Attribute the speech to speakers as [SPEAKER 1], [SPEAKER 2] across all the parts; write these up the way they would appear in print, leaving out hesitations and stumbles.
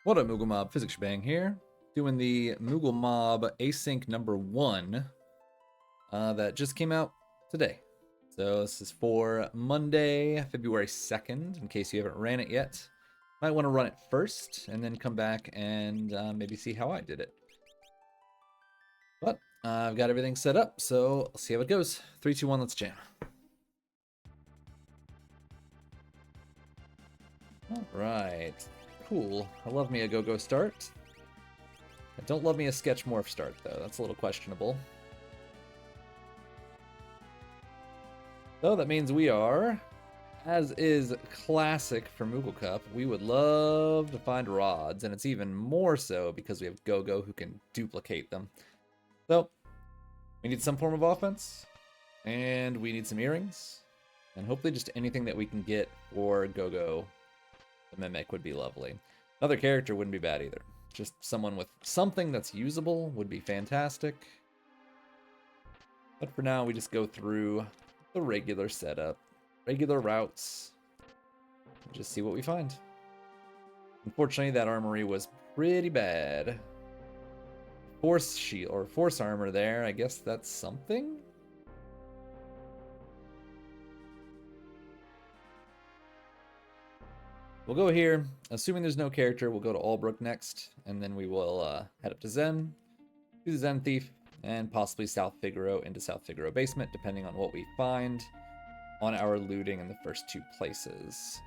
[SPEAKER 1] What up, Moogle Mob? Physics Bang here, doing the Moogle Mob Async number 1 that just came out today. So this is for Monday, February 2nd, in case you haven't ran it yet. Might want to run it first, and then come back and maybe see how I did it. But I've got everything set up, so I'll see how it goes. 3, 2, 1, let's jam. Alright. Cool. I love me a go-go start. I don't love me a sketch morph start, though. That's a little questionable. So that means we are, as is classic for Moogle Cup, we would love to find rods, and it's even more so because we have Go-Go who can duplicate them. So, we need some form of offense, and we need some earrings, and hopefully just anything that we can get for Go-Go. The Mimic would be lovely. Another character wouldn't be bad either. Just someone with something that's usable would be fantastic. But for now, we just go through the regular setup, regular routes, and just see what we find. Unfortunately, that armory was pretty bad. Force shield or force armor there. I guess that's something. We'll go here. Assuming there's no character, we'll go to Albrook next, and then we will head up to Zen, do the Zen Thief, and possibly South Figaro into South Figaro Basement, depending on what we find on our looting in the first 2 places.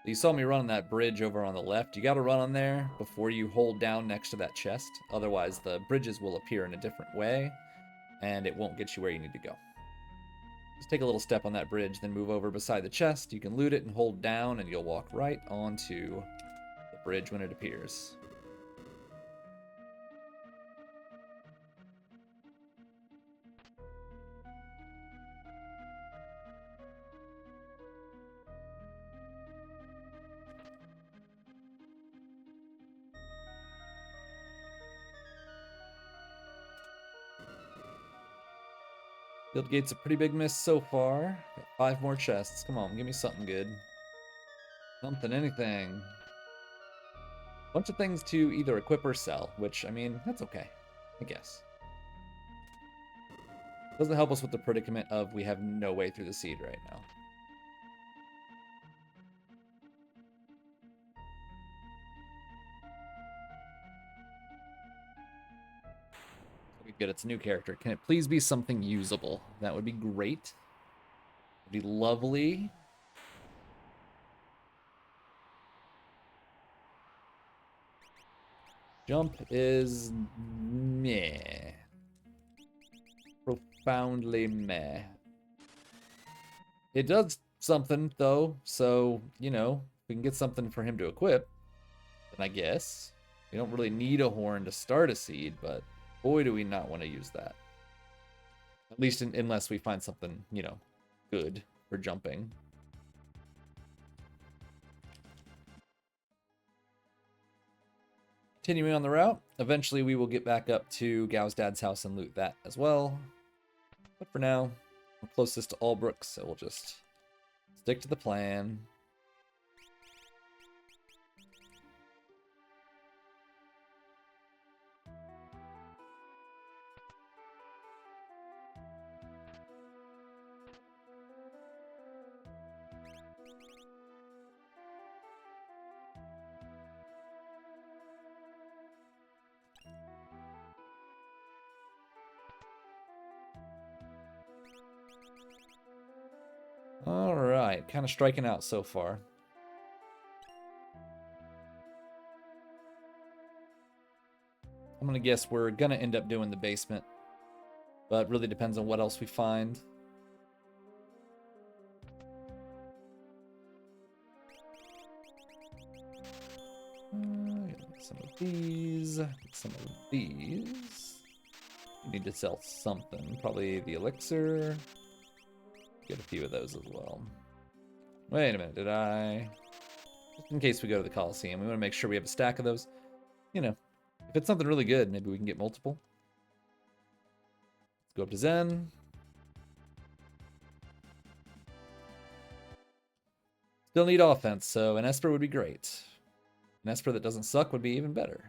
[SPEAKER 1] You saw me run on that bridge over on the left. You got to run on there before you hold down next to that chest. Otherwise, the bridges will appear in a different way, and it won't get you where you need to go. Just take a little step on that bridge, then move over beside the chest. You can loot it and hold down, and you'll walk right onto the bridge when it appears. Guild Gate's a pretty big miss so far. Got 5 more chests. Come on, give me something good. Something, anything. Bunch of things to either equip or sell, which, I mean, that's okay, I guess. Doesn't help us with the predicament of we have no way through the seed right now. Good, it's a new character. Can it please be something usable? That would be great. Would be lovely. Jump is meh. Profoundly meh. It does something, though, so, you know, we can get something for him to equip, then I guess. We don't really need a horn to start a seed, but boy, do we not want to use that. At least unless we find something, you know, good for jumping. Continuing on the route, eventually we will get back up to Gao's dad's house and loot that as well. But for now, we're closest to Albrook, so we'll just stick to the plan. Alright, kind of striking out so far. I'm gonna guess we're gonna end up doing the basement, but it really depends on what else we find. Get some of these, get some of these. You need to sell something, probably the elixir. Get a few of those as well. Wait a minute, did I? Just in case we go to the Coliseum, we want to make sure we have a stack of those. You know, if it's something really good, maybe we can get multiple. Let's go up to Zen. Still need offense, so an Esper would be great. An Esper that doesn't suck would be even better.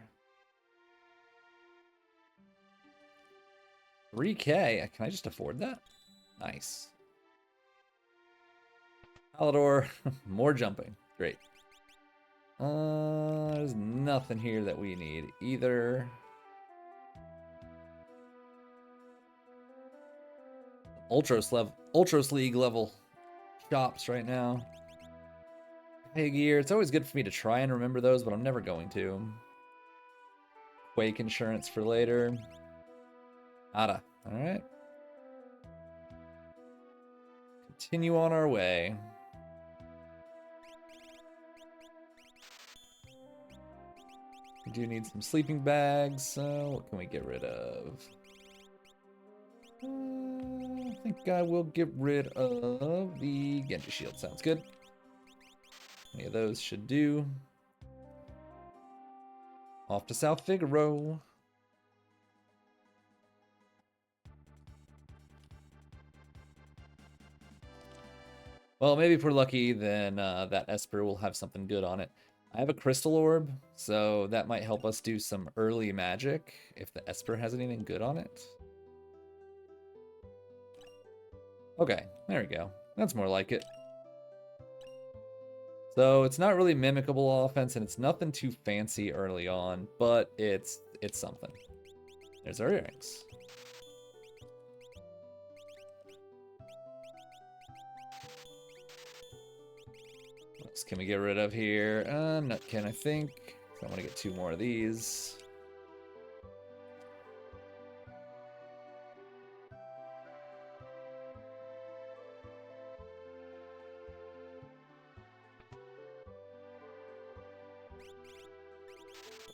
[SPEAKER 1] 3K, can I just afford that? Nice. Halidor, more jumping, great. There's nothing here that we need either. Ultros League level shops right now. Hey gear, it's always good for me to try and remember those, but I'm never going to. Quake insurance for later. Nada. Alright. Continue on our way. We do need some sleeping bags, so what can we get rid of? I think I will get rid of the Genji shield. Sounds good. Any of those should do. Off to South Figaro. Well, maybe if we're lucky, then that Esper will have something good on it. I have a Crystal Orb, so that might help us do some early magic if the Esper has anything good on it. Okay, there we go. That's more like it. So it's not really mimicable offense, and it's nothing too fancy early on, but it's something. There's our earrings. What else can we get rid of here? Nutkin, I think. I want to get 2 more of these.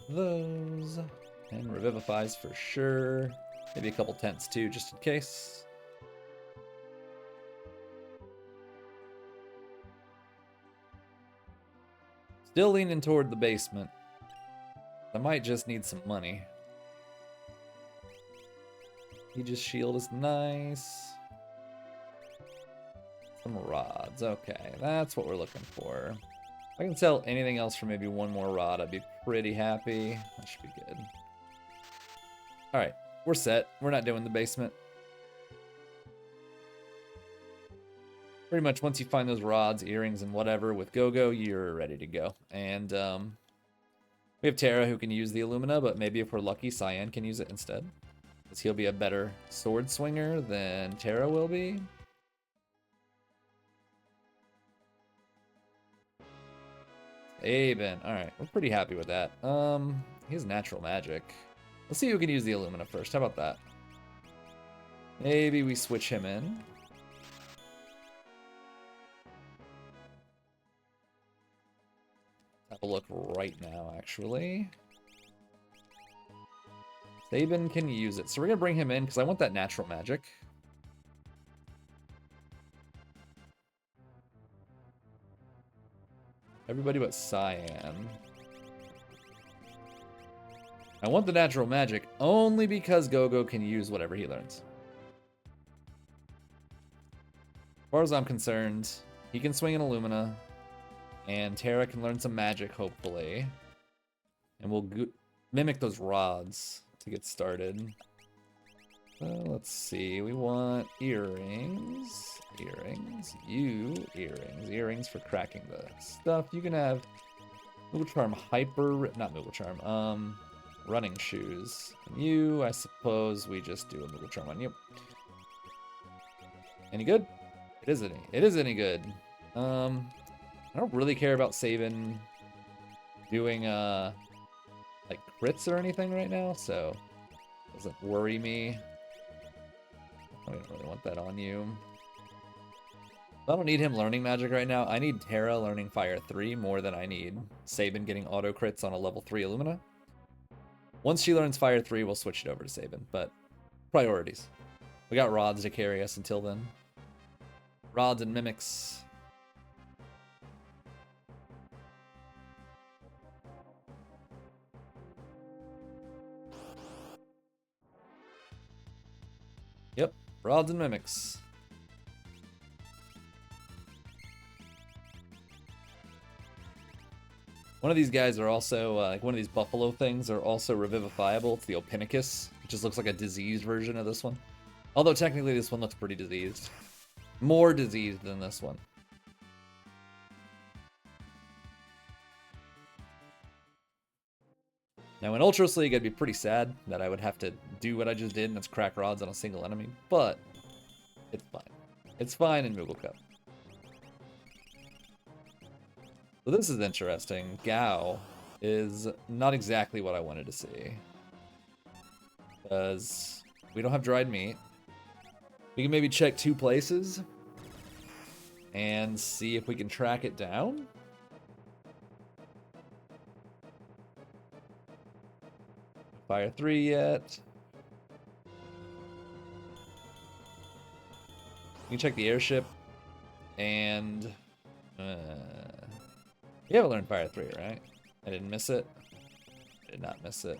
[SPEAKER 1] Those. And revivifies for sure. Maybe a couple tents too, just in case. Still leaning toward the basement. I might just need some money. Aegis shield is nice. Some rods. Okay, that's what we're looking for. If I can sell anything else for maybe 1 more rod, I'd be pretty happy. That should be good. Alright, we're set. We're not doing the basement. Pretty much once you find those rods, earrings, and whatever with Go-Go, you're ready to go. And we have Terra who can use the Illumina, but maybe if we're lucky, Cyan can use it instead. Because he'll be a better sword swinger than Terra will be. Aben. Alright, we're pretty happy with that. He has natural magic. Let's see who can use the Illumina first. How about that? Maybe we switch him in. Have a look right now, actually. Saban can use it. So we're going to bring him in because I want that natural magic. Everybody but Cyan. I want the natural magic only because Go-Go can use whatever he learns. As far as I'm concerned, he can swing an Illumina, and Terra can learn some magic, hopefully. And we'll mimic those rods to get started. Let's see, we want earrings. Earrings. Earrings for cracking the stuff. You can have Moogle Charm not Moogle Charm, running shoes. And you, I suppose we just do a Moogle Charm on you. Any good? It is any good. I don't really care about Saban doing like crits or anything right now, so it doesn't worry me. I don't really want that on you. I don't need him learning magic right now. I need Terra learning Fire 3 more than I need Saban getting auto crits on a level 3 Illumina. Once she learns Fire 3, we'll switch it over to Saban, but priorities. We got rods to carry us until then. Rods and mimics. Yep, rods and mimics. One of these guys are also, like one of these buffalo things are also revivifiable. It's the Opinicus. It just looks like a diseased version of this one. Although technically this one looks pretty diseased. More diseased than this one. Now in Ultros League, I'd be pretty sad that I would have to do what I just did, and that's crack rods on a single enemy, but it's fine. It's fine in Moogle Cup. So this is interesting. Gao is not exactly what I wanted to see. Because we don't have dried meat. We can maybe check 2 places and see if we can track it down. Fire 3 yet. You can check the airship and you haven't learned Fire 3, right? I didn't miss it. I did not miss it.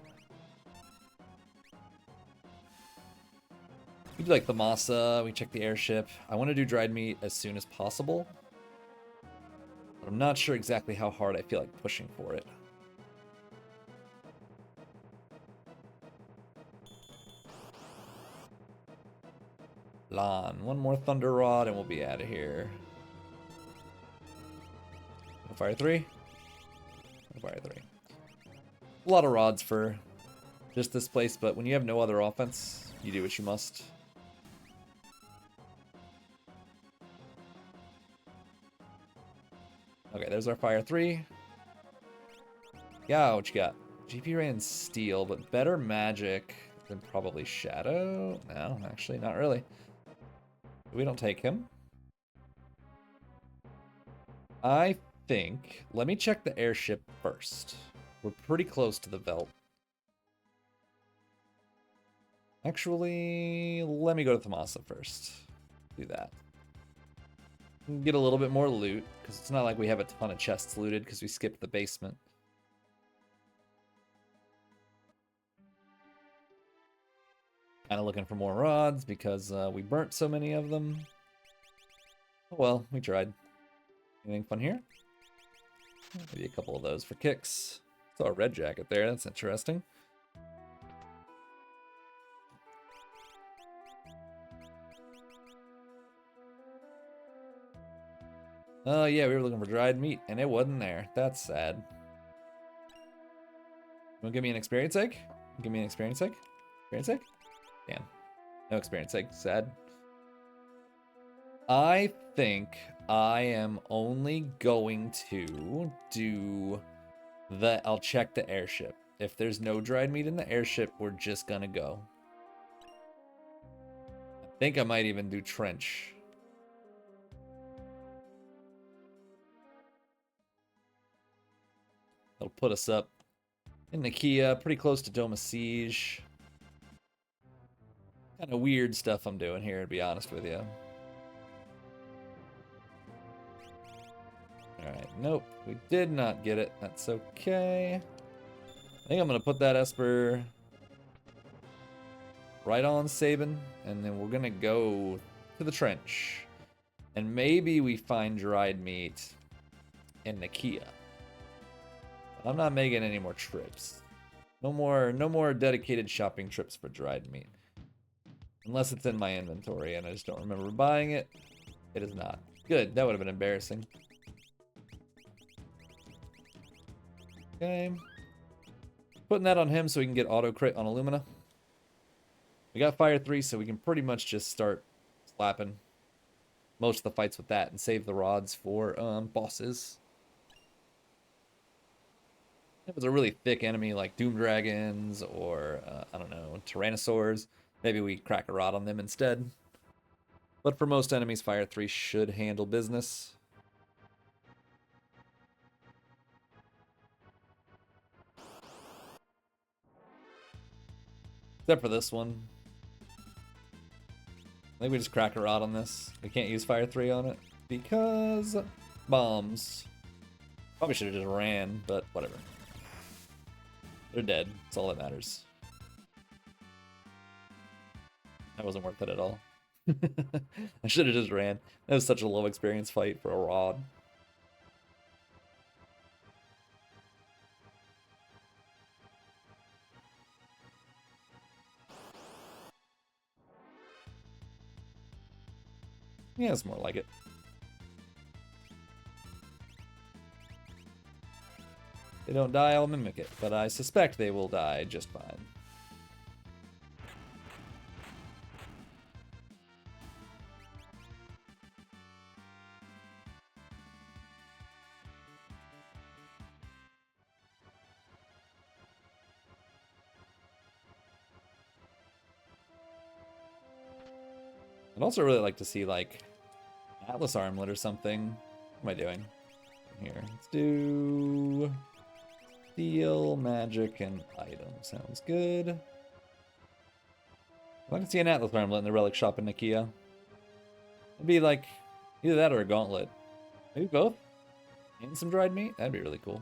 [SPEAKER 1] We do like the Masa, we check the airship. I want to do dried meat as soon as possible. But I'm not sure exactly how hard I feel like pushing for it. Lan, one more Thunder Rod and we'll be out of here. Fire 3. Fire 3. A lot of rods for just this place, but when you have no other offense, you do what you must. Okay, there's our Fire 3. Yeah, what you got? GP ran Steel, but better magic than probably Shadow? No, actually, not really. We don't take him. I think, let me check the airship first. We're pretty close to the Velt. Actually, let me go to Thamasa first. Do that. Get a little bit more loot, because it's not like we have a ton of chests looted because we skipped the basement. Kind of looking for more rods because we burnt so many of them. Oh well, we tried. Anything fun here? Maybe a couple of those for kicks. Saw a red jacket there, that's interesting. Oh yeah, we were looking for dried meat and it wasn't there. That's sad. You wanna give me an experience egg? Give me an experience egg? Experience egg? Damn. No experience egg, sad. I think I am only going to do I'll check the airship. If there's no dried meat in the airship, we're just gonna go. I think I might even do trench. That'll put us up in Nakia, pretty close to Doma Siege. Kind of weird stuff I'm doing here, to be honest with you. Alright, nope. We did not get it. That's okay. I think I'm going to put that Esper right on Sabin, and then we're going to go to the trench. And maybe we find dried meat in Nakia. But I'm not making any more trips. No more dedicated shopping trips for dried meat. Unless it's in my inventory and I just don't remember buying it. It is not. Good, that would have been embarrassing. Okay. Putting that on him so we can get auto crit on Illumina. We got Fire 3, so we can pretty much just start slapping most of the fights with that and save the rods for bosses. If it was a really thick enemy like Doom Dragons or, I don't know, Tyrannosaurs, maybe we crack a rod on them instead. But for most enemies, Fire 3 should handle business. Except for this one. I think we just crack a rod on this. We can't use Fire 3 on it because bombs. Probably should have just ran, but whatever. They're dead. That's all that matters. That wasn't worth it at all. I should have just ran. That was such a low experience fight for a rod. Yeah, it's more like it. They don't die, I'll mimic it, but I suspect they will die just fine. I'd also really like to see, like, Atlas Armlet or something. What am I doing? Here, let's do Steel, Magic, and Item. Sounds good. I'd like to see an Atlas Armlet in the Relic Shop in Nakia. It'd be like either that or a Gauntlet. Maybe both? And some dried meat? That'd be really cool.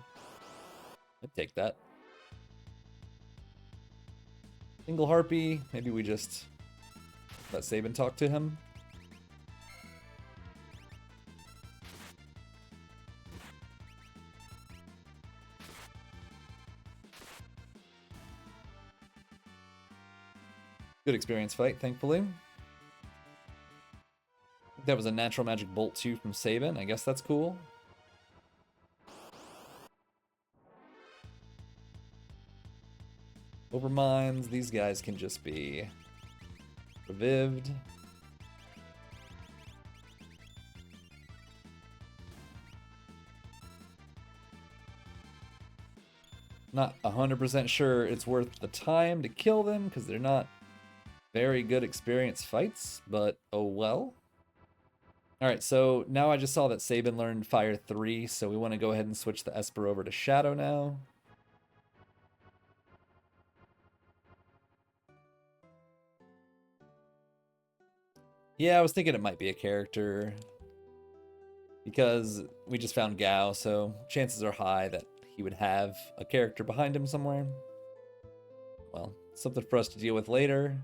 [SPEAKER 1] I'd take that. Single Harpy. Maybe we just let Sabin talk to him. Good experience fight, thankfully. That was a natural magic bolt too from Sabin. I guess that's cool. Overminds, these guys can just be revived. Not 100% sure it's worth the time to kill them because they're not very good experience fights, but oh well. Alright, so now I just saw that Sabin learned Fire 3, so we want to go ahead and switch the Esper over to Shadow now. Yeah, I was thinking it might be a character because we just found Gao, so chances are high that he would have a character behind him somewhere. Well, something for us to deal with later.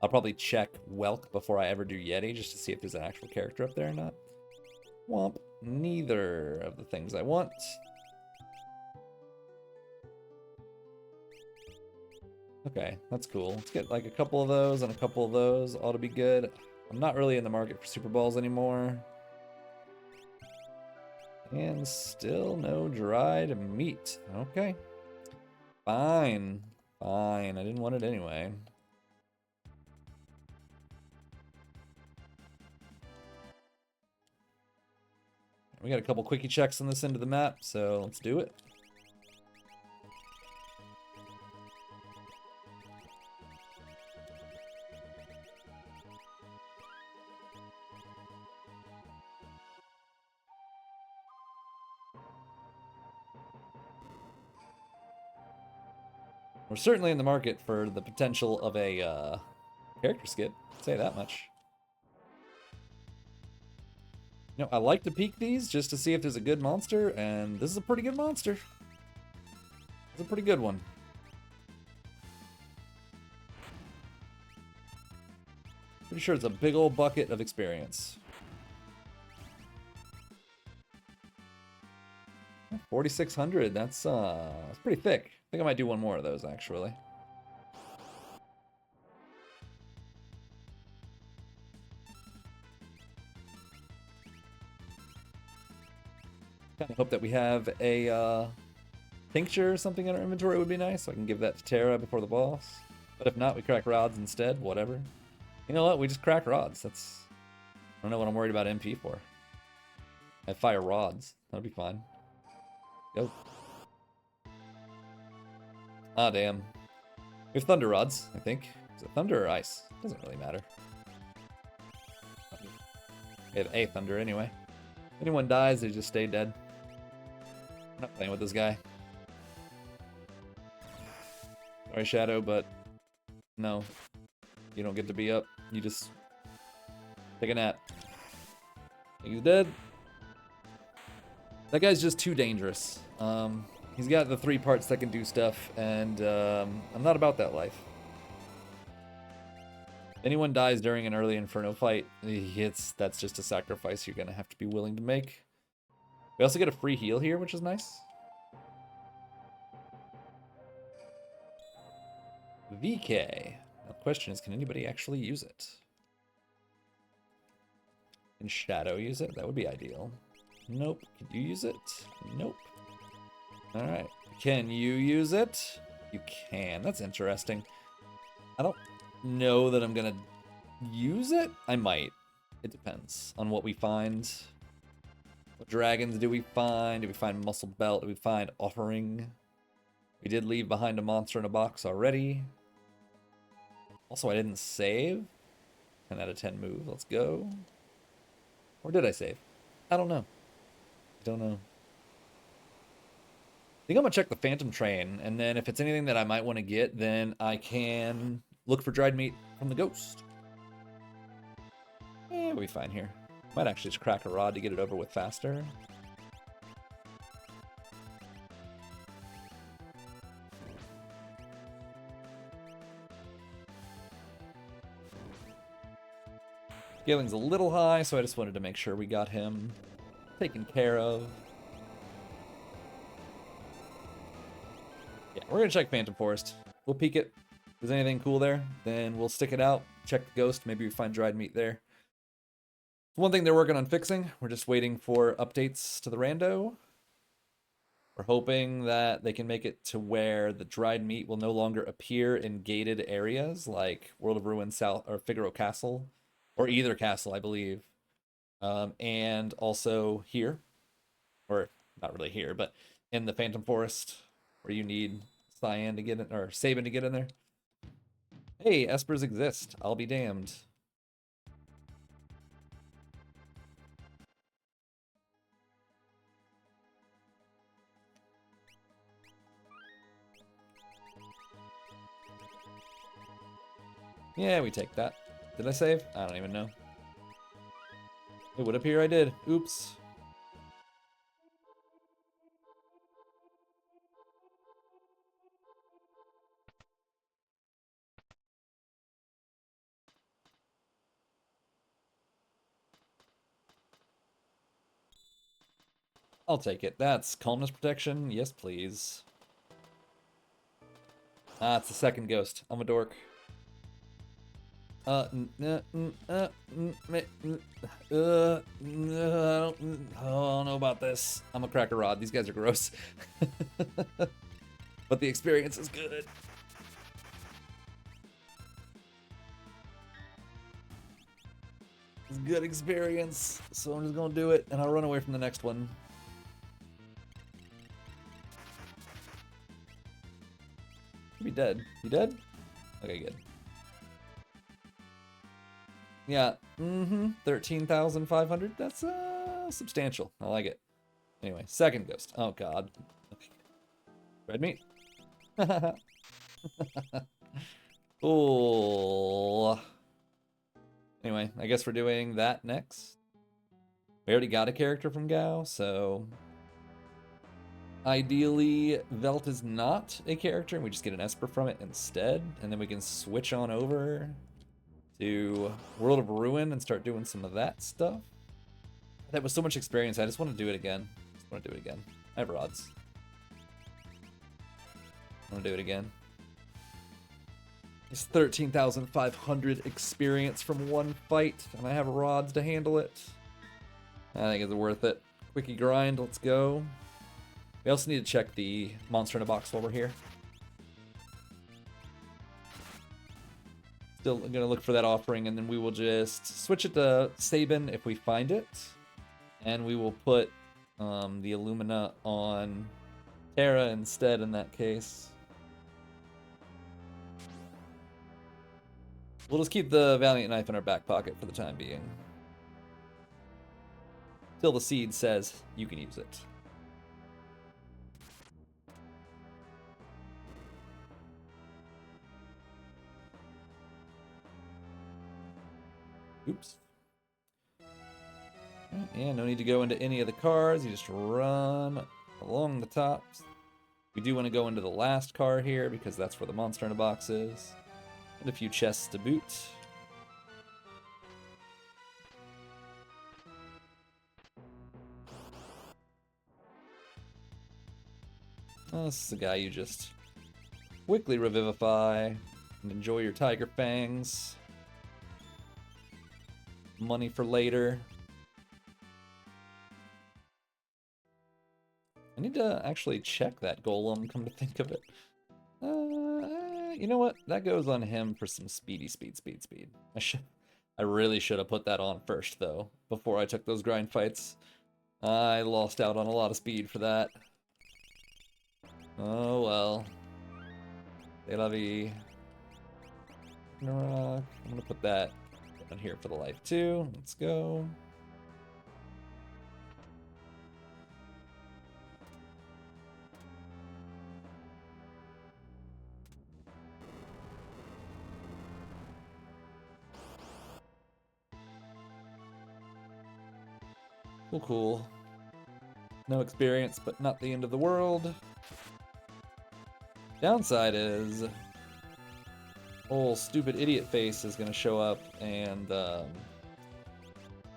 [SPEAKER 1] I'll probably check Welk before I ever do Yeti just to see if there's an actual character up there or not. Womp. Neither of the things I want. Okay, that's cool. Let's get like a couple of those and a couple of those. Ought to be good. I'm not really in the market for Super Balls anymore. And still no dried meat. Okay. Fine. Fine. I didn't want it anyway. We got a couple quickie checks on this end of the map, so let's do it. We're certainly in the market for the potential of a character skip. I'll say that much. You know, I like to peek these just to see if there's a good monster, and this is a pretty good monster. It's a pretty good one. Pretty sure it's a big old bucket of experience. 4,600, that's pretty thick. I think I might do one more of those, actually. Kind of hope that we have a tincture or something in our inventory would be nice, so I can give that to Terra before the boss. But if not, we crack rods instead, whatever. You know what, we just crack rods. I don't know what I'm worried about MP for. I fire rods, that'll be fine. Go. Ah, damn. We have thunder rods, I think. Is it thunder or ice? Doesn't really matter. We have a thunder anyway. If anyone dies, they just stay dead. I'm not playing with this guy. Sorry, Shadow, but no. You don't get to be up. You just take a nap. He's dead. That guy's just too dangerous. He's got the 3 parts that can do stuff, and I'm not about that life. If anyone dies during an early Inferno fight, that's just a sacrifice you're gonna have to be willing to make. We also get a free heal here, which is nice. VK. Now the question is, can anybody actually use it? Can Shadow use it? That would be ideal. Nope. Can you use it? Nope. Alright. Can you use it? You can. That's interesting. I don't know that I'm gonna use it. I might. It depends on what we find. What dragons do we find? Do we find Muscle Belt? Do we find Offering? We did leave behind a monster in a box already. Also, I didn't save. 10 out of 10 move. Let's go. Or did I save? I don't know. I don't know. I think I'm gonna check the Phantom Train, and then if it's anything that I might want to get, then I can look for dried meat from the ghost. We'll be fine here. Might actually just crack a rod to get it over with faster. Scaling's a little high, so I just wanted to make sure we got him taken care of. Yeah, we're gonna check Phantom Forest. We'll peek it. If there's anything cool there, then we'll stick it out, check the ghost, maybe we find dried meat there. One thing they're working on fixing, we're just waiting for updates to the rando. We're hoping that they can make it to where the dried meat will no longer appear in gated areas like World of Ruin South or Figaro Castle, or either castle, I believe. And also here, or not really here, but in the Phantom Forest, where you need Cyan to get in, or Sabin to get in there. Hey, Espers exist. I'll be damned. Yeah, we take that. Did I save? I don't even know. It would appear I did. Oops. I'll take it. That's calmness protection. Yes, please. Ah, it's the second ghost. I'm a dork. I don't know about this. I'm a cracker rod. These guys are gross. But the experience is good. It's a good experience. So I'm just gonna do it, and I'll run away from the next one. Be dead. You dead? Okay, good. Yeah, 13,500. That's substantial. I like it. Anyway, second ghost. Oh god. Okay. Red meat. Oh. Anyway, I guess we're doing that next. We already got a character from Gao, so ideally, Velt is not a character, and we just get an Esper from it instead, and then we can switch on over to World of Ruin and start doing some of that stuff. That was so much experience, I just want to do it again. I have rods. I want to do it again. It's 13,500 experience from one fight, and I have rods to handle it. I think it's worth it. Quickie grind, let's go. We also need to check the monster in a box while we're here. Still gonna look for that offering, and then we will just switch it to Sabin if we find it. And we will put the Illumina on Terra instead in that case. We'll just keep the Valiant Knife in our back pocket for the time being. Till the seed says you can use it. Oops. Yeah, no need to go into any of the cars. You just run along the tops. We do want to go into the last car here because that's where the monster in a box is. And a few chests to boot. Oh, this is the guy you just quickly revivify and enjoy your tiger fangs. Money for later. need to actually check that golem, come to think of it. You know what? That goes on him for some speed. I really should have put that on first, though, before I took those grind fights. I lost out on a lot of speed for that. Oh, well. C'est la vie. I'm gonna put that on here for the life, too. Let's go. Cool. No experience, but not the end of the world. Downside is, old stupid idiot face is gonna show up, and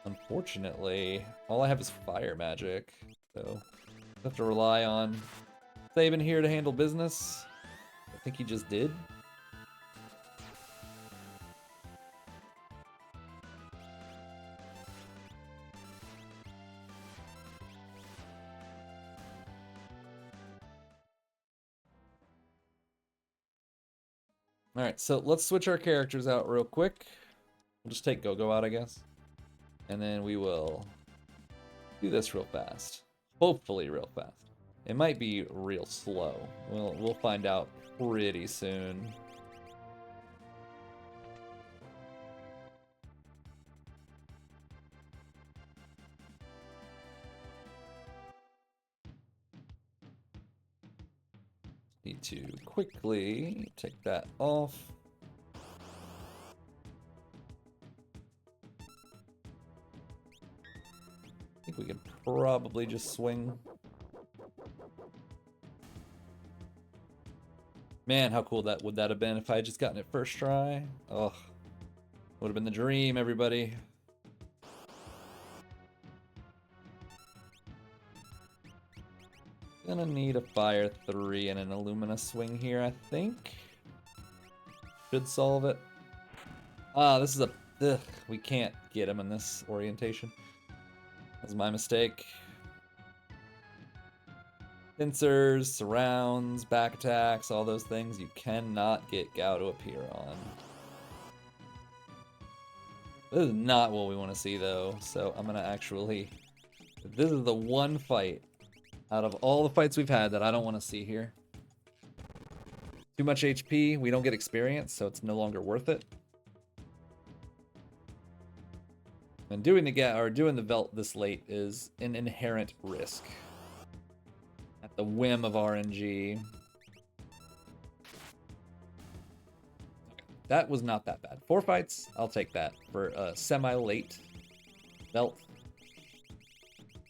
[SPEAKER 1] unfortunately, all I have is fire magic, so I have to rely on saving here to handle business. I think he just did. Alright, so let's switch our characters out real quick. We'll just take Go-Go out, I guess. And then we will do this real fast. Hopefully real fast. It might be real slow. We'll find out pretty soon. Need to quickly take that off. I think we could probably just swing. Man, how cool would that have been if I had just gotten it first try? Oh, would have been the dream, everybody. Gonna need a fire 3 and an Illumina swing here, I think. Should solve it. Ah, this is a... Ugh, we can't get him in this orientation. That was my mistake. Pincers, surrounds, back attacks, all those things you cannot get Gao to appear on. This is not what we want to see, though, so I'm gonna actually... This is the one fight out of all the fights we've had that I don't want to see here. Too much HP, we don't get experience, so it's no longer worth it. And doing the Velt this late is an inherent risk. At the whim of RNG. That was not that bad. 4 fights, I'll take that for a semi-late Velt.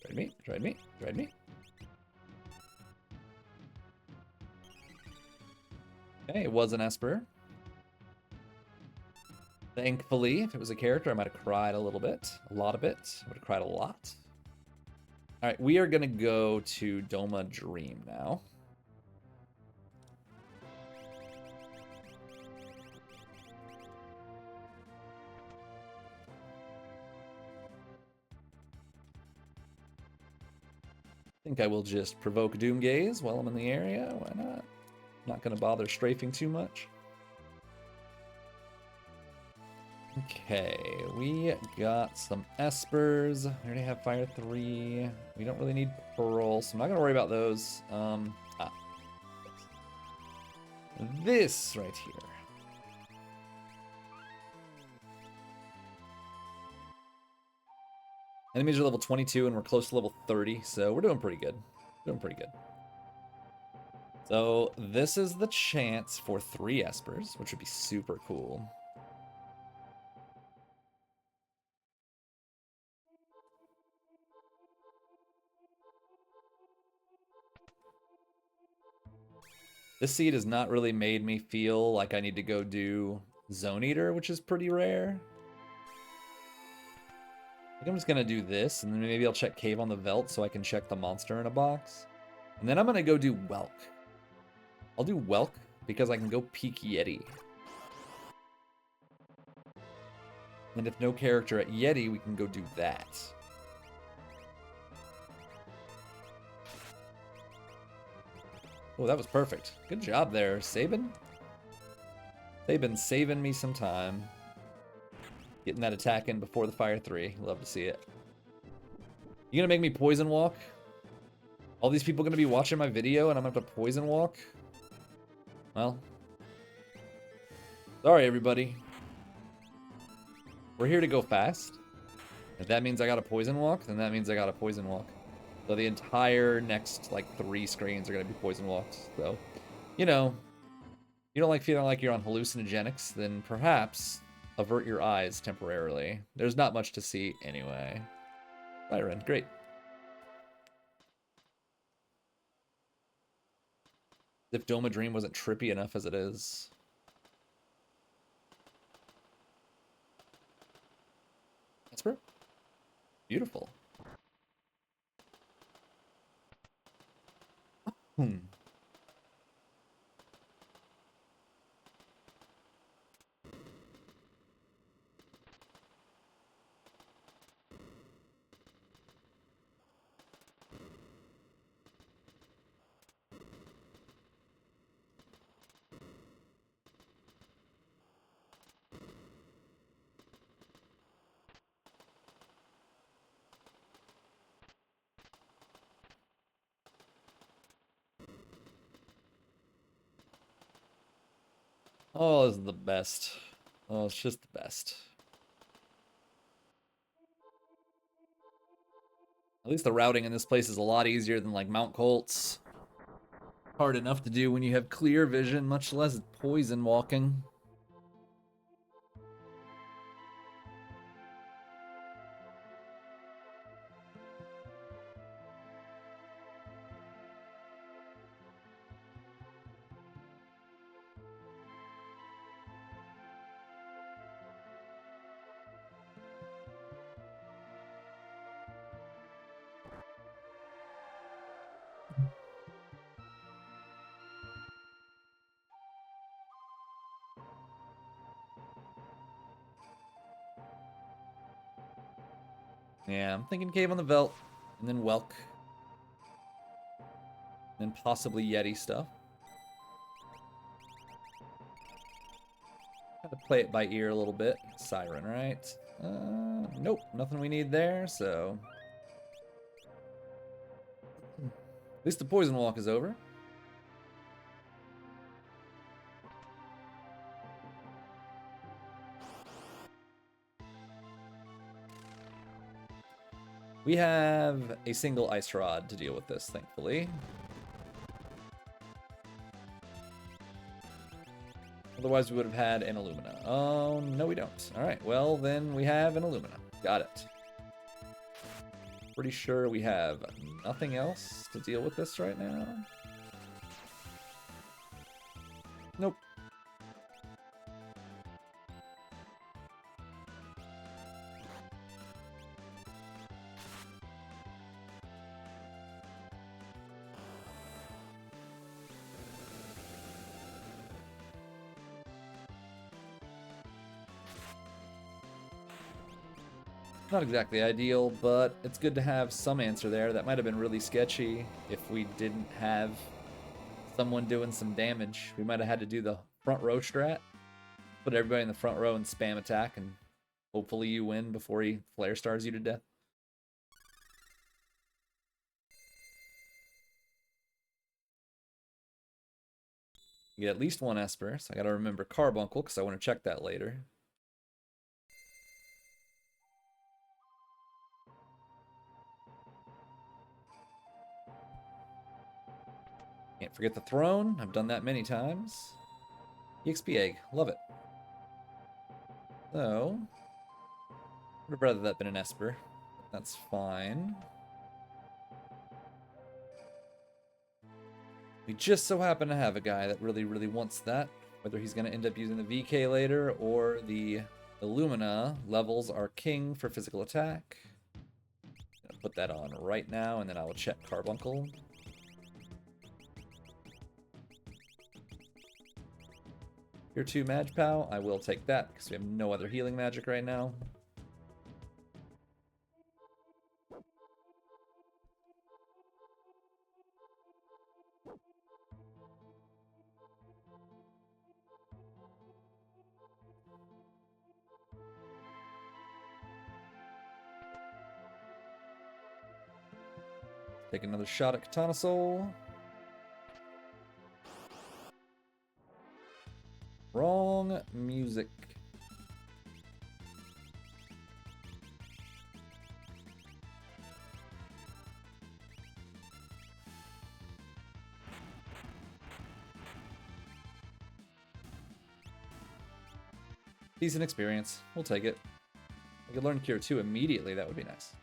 [SPEAKER 1] Tried me. Okay, it was an Esper. Thankfully, if it was a character, I might have cried a little bit. A lot of it. I would have cried a lot. Alright, we are going to go to Doma Dream now. I think I will just provoke Doomgaze while I'm in the area. Why not? Not going to bother strafing too much. Okay, we got some Espers. We already have Fire 3. We don't really need Pearl, so I'm not going to worry about those. This right here. Enemies are level 22 and we're close to level 30, so we're doing pretty good. So this is the chance for 3 Espers, which would be super cool. This seed has not really made me feel like I need to go do Zone Eater, which is pretty rare. I think I'm just gonna do this, and then maybe I'll check Cave on the Velt so I can check the monster in a box. And then I'm gonna go do Welk. I'll do Welk because I can go peek Yeti. And if no character at Yeti, we can go do that. Oh, that was perfect. Good job there, Sabin. They've been saving me some time. Getting that attack in before the Fire 3. Love to see it. You gonna make me poison walk? All these people gonna be watching my video and I'm gonna have to poison walk? Well. Sorry, everybody. We're here to go fast. If that means I gotta poison walk, then that means I gotta poison walk. So the entire next, like, 3 screens are gonna be poison walks. So, you know, you don't like feeling like you're on hallucinogenics, then perhaps avert your eyes temporarily. There's not much to see anyway. Byron, great. If Doma Dream wasn't trippy enough as it is. Esper? Beautiful. Oh, this is the best. Oh, it's just the best. At least the routing in this place is a lot easier than like Mount Colts. Hard enough to do when you have clear vision, much less poison walking. Yeah, I'm thinking Cave on the Veldt, and then Welk. And possibly Yeti stuff. Have to play it by ear a little bit. Siren, right? Nope, nothing we need there, so... At least the poison walk is over. We have a single ice rod to deal with this, thankfully. Otherwise, we would have had an Illumina. Oh, no, we don't. All right, well, then we have an Illumina. Got it. Pretty sure we have nothing else to deal with this right now. Nope. Not exactly ideal, but it's good to have some answer there. That might have been really sketchy if we didn't have someone doing some damage. We might have had to do the front row strat. Put everybody in the front row and spam attack, and hopefully you win before he flare stars you to death. You get at least one Esper, so I gotta remember Carbuncle, because I want to check that later. Can't forget the throne. I've done that many times. EXP egg. Love it. So, would have rather that been an Esper. That's fine. We just so happen to have a guy that really, really wants that. Whether he's going to end up using the VK later or the Illumina levels are king for physical attack. I'm gonna put that on right now, and then I will check Carbuncle. Tier 2 Magpal, I will take that because we have no other healing magic right now. Take another shot at Katana Soul. Wrong music. Decent experience. We'll take it. I could learn Cure 2 immediately. That would be nice.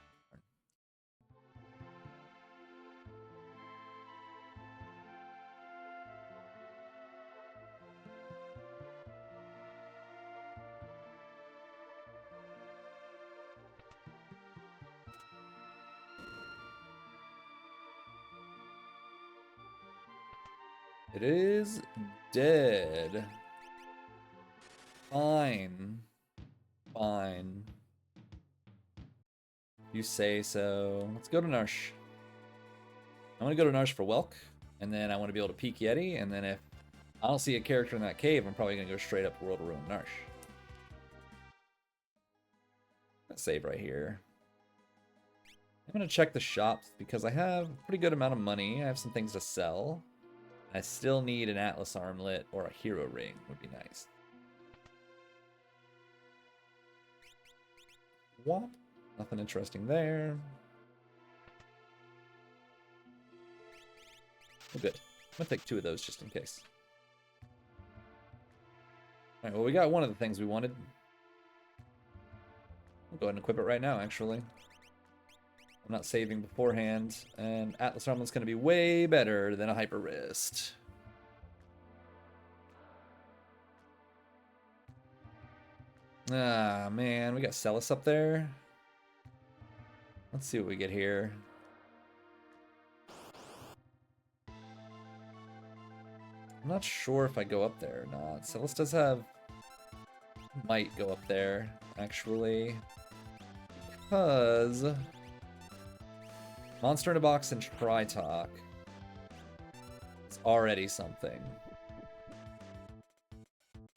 [SPEAKER 1] It is dead. Fine. Fine. You say so. Let's go to Narsh. I want to go to Narsh for Welk, and then I want to be able to peek Yeti, and then if I don't see a character in that cave, I'm probably going to go straight up World of Ruin Narsh. Let's save right here. I'm going to check the shops because I have a pretty good amount of money. I have some things to sell. I still need an Atlas Armlet or a Hero Ring would be nice. What? Nothing interesting there. Oh, good. I'm going to take 2 of those just in case. Alright, well, we got one of the things we wanted. I'll go ahead and equip it right now, actually. I'm not saving beforehand, and Atlas Armlet's going to be way better than a Hyper Wrist. Ah, man, we got Celis up there. Let's see what we get here. I'm not sure if I go up there or not. Celis does have... might go up there, actually. Because... Monster in a Box and Tritalk. It's already something.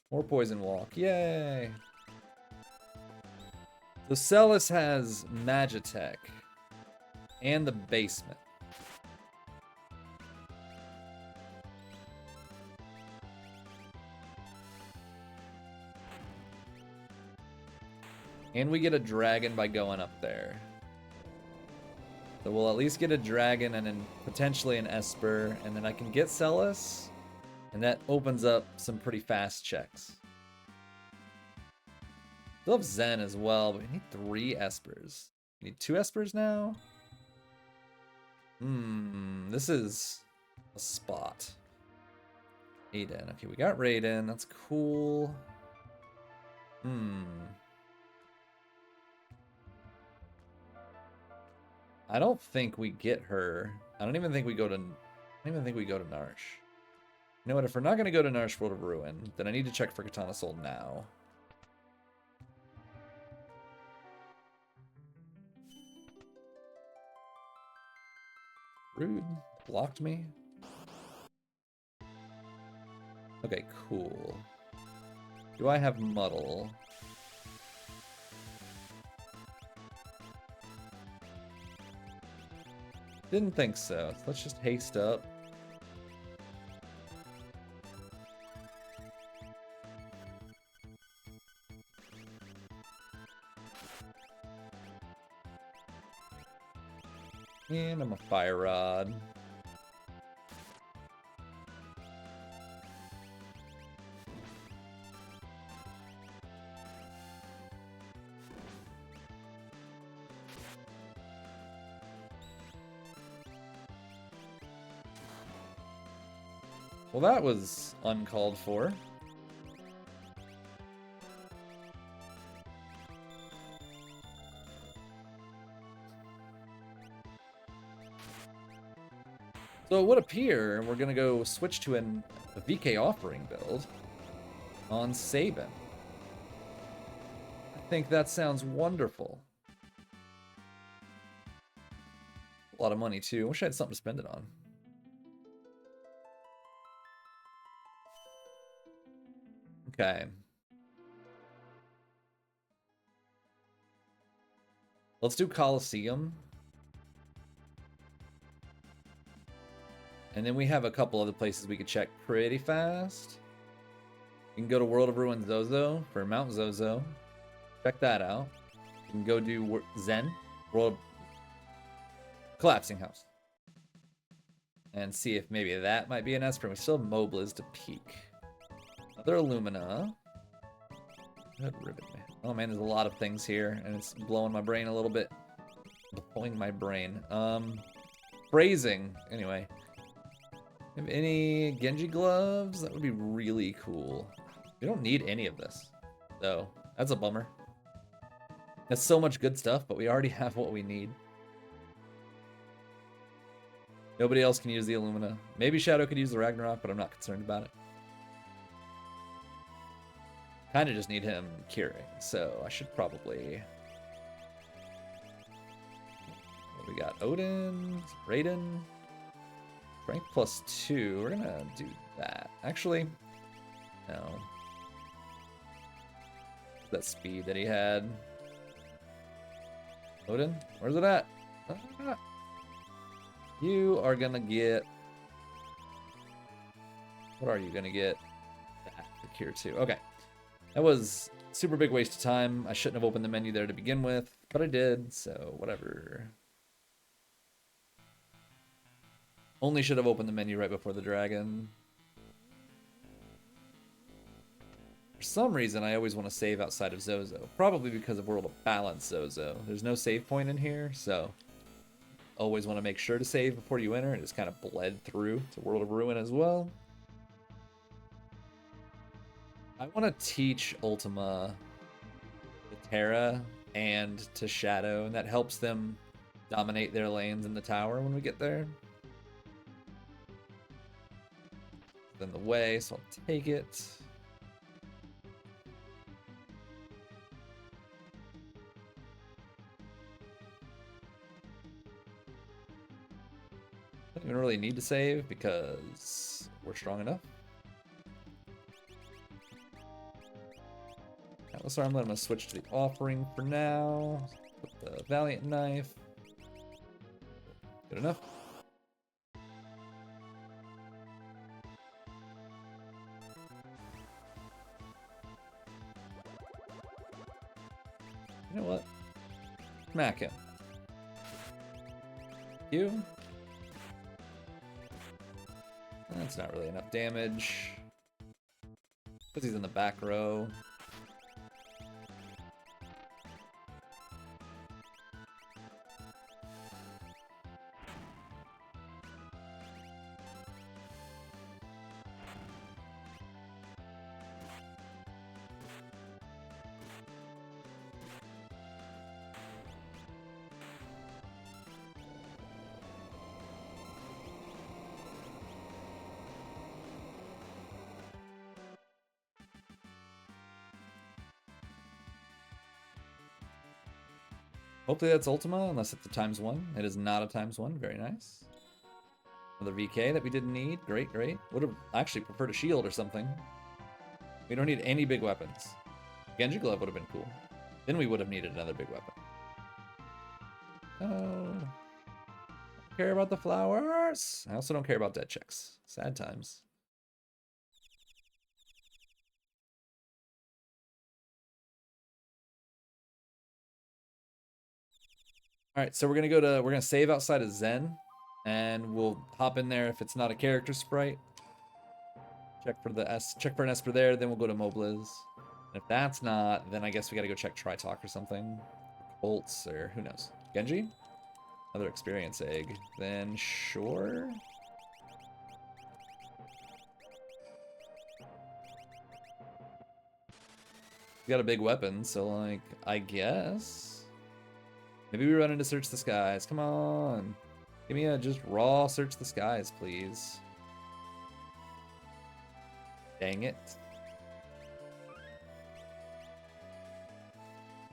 [SPEAKER 1] More Poison Walk. Yay! So Celis has Magitech. And the basement. And we get a dragon by going up there. So we'll at least get a dragon and then potentially an Esper, and then I can get Celis, and that opens up some pretty fast checks. Still have Zen as well, but we need 3 Espers. We need 2 Espers now? This is a spot. Aiden. Okay, we got Raiden. That's cool. I don't think we get her. I don't even think we go to Narsh. You know what? If we're not going to go to Narsh World of Ruin, then I need to check for Katana Soul now. Rude. Blocked me. Okay, cool. Do I have Muddle? Didn't think so. Let's just haste up. And I'm a Fire Rod. Well, that was uncalled for. So it would appear we're going to go switch to a VK offering build on Sabin. I think that sounds wonderful. A lot of money, too. I wish I had something to spend it on. Okay. Let's do Coliseum. And then we have a couple other places we could check pretty fast. You can go to World of Ruin Zozo for Mount Zozo. Check that out. You can go do Zen, World Collapsing House. And see if maybe that might be an Esper. We still have Mobliz to peek. Another Illumina. Good ribbon, man. Oh man, there's a lot of things here, and it's blowing my brain a little bit. Blowing my brain. Phrasing. Anyway. Have any Genji gloves? That would be really cool. We don't need any of this, though. That's a bummer. That's so much good stuff, but we already have what we need. Nobody else can use the Illumina. Maybe Shadow could use the Ragnarok, but I'm not concerned about it. Kind of just need him curing, so I should probably... We got Odin, Raiden, strength +2. We're gonna do that. Actually, no. That speed that he had. Odin, where's it at? Ah. You are gonna get... What are you gonna get? That, the cure 2. Okay. That was super big waste of time. I shouldn't have opened the menu there to begin with, but I did, so whatever. Only should have opened the menu right before the dragon. For some reason, I always want to save outside of Zozo. Probably because of World of Balance Zozo. There's no save point in here, so... Always want to make sure to save before you enter. It just kind of bled through to World of Ruin as well. I want to teach Ultima to Terra and to Shadow, and that helps them dominate their lanes in the tower when we get there. In the way, so I'll take it. Don't even really need to save because we're strong enough. Atlas Armlet, I'm going to switch to the offering for now. Put the Valiant Knife. Good enough. You know what? Smack him. You. That's not really enough damage. Because he's in the back row. Hopefully that's Ultima, unless it's a ×1. It is not a ×1. Very nice. Another VK that we didn't need. Great, great. Would have actually preferred a shield or something. We don't need any big weapons. Genji Glove would have been cool. Then we would have needed another big weapon. Oh. Don't care about the flowers. I also don't care about dead checks. Sad times. All right, so we're gonna save outside of Zen, and we'll hop in there if it's not a character sprite. Check for an Esper there, then we'll go to Mobliz. And if that's not, then I guess we gotta go check Tritalk or something. Bolts, or who knows. Genji? Another experience egg. Then sure. We got a big weapon, so like, I guess. Maybe we run into Search the Skies. Come on. Give me a just raw Search the Skies, please. Dang it.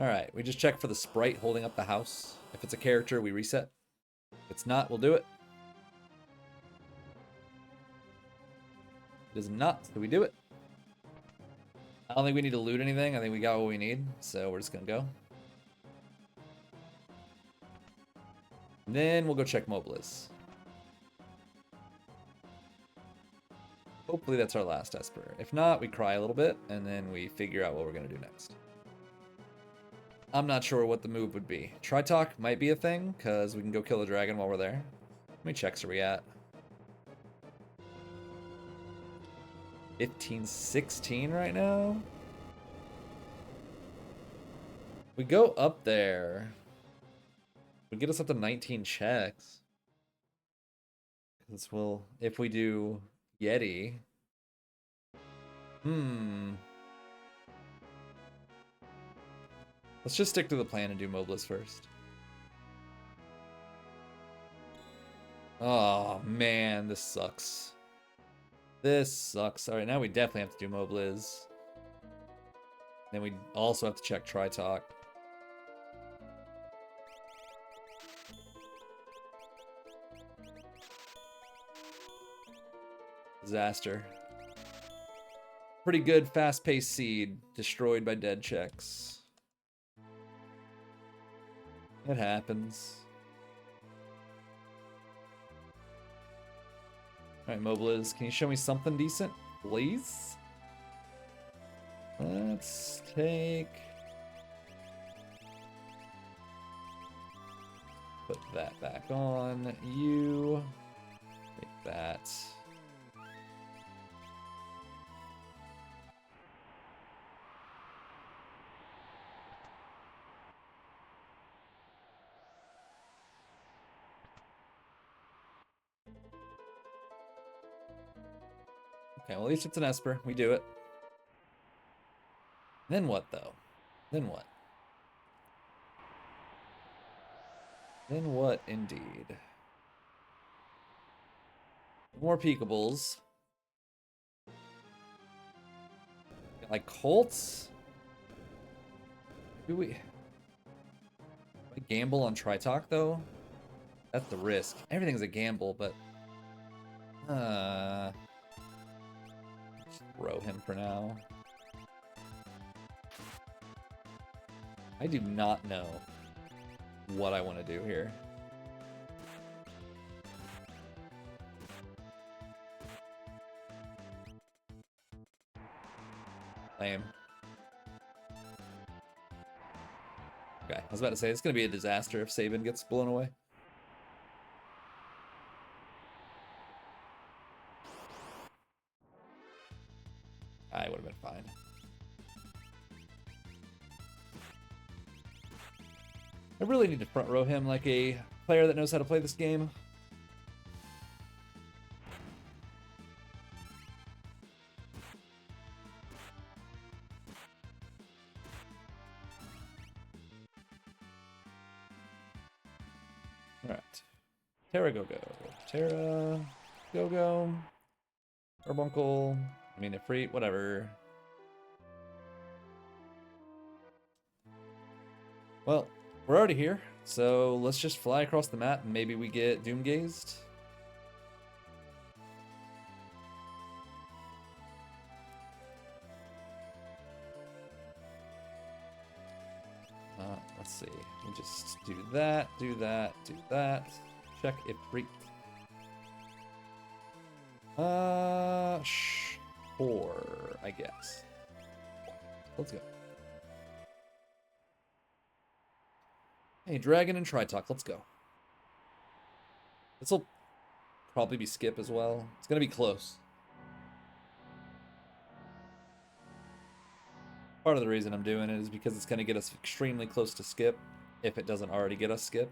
[SPEAKER 1] Alright, we just check for the sprite holding up the house. If it's a character, we reset. If it's not, we'll do it. It is not, so we do it. I don't think we need to loot anything. I think we got what we need, so we're just gonna go. And then we'll go check Mobliz. Hopefully that's our last Esper. If not, we cry a little bit, and then we figure out what we're going to do next. I'm not sure what the move would be. Tri-Talk might be a thing, because we can go kill the dragon while we're there. How many checks are we at? 15, 16 right now? We go up there. We get us up to 19 checks. Because we'll, if we do Yeti. Let's just stick to the plan and do Mobless first. Oh man, this sucks. This sucks. Alright, now we definitely have to do Mobliz. Then we also have to check Tri-Talk. Disaster. Pretty good fast-paced seed. Destroyed by dead checks. It happens. Alright, Mobliz, can you show me something decent, please? Let's take... Put that back on. You... Take that. Okay, well at least it's an Esper. We do it. Then what, though? Then what? Then what, indeed? More peekables. Like Colts? Do we gamble on Tri-Talk, though? That's the risk. Everything's a gamble, but... Just throw him for now. I do not know what I want to do here. Lame. Okay, I was about to say, it's going to be a disaster if Sabin gets blown away. I would have been fine. I really need to front row him like a player that knows how to play this game. Alright. Terra Go-Go. Terra Go-Go. Carbuncle. I mean, Ifrit, whatever. Well, we're already here, so let's just fly across the map and maybe we get Doomgazed. Let's see. We just do that, do that, do that. Check Ifrit. Sure, I guess. Let's go. Hey, Dragon and Tri-Talk, let's go. This'll probably be skip as well. It's gonna be close. Part of the reason I'm doing it is because it's gonna get us extremely close to skip, if it doesn't already get us skip.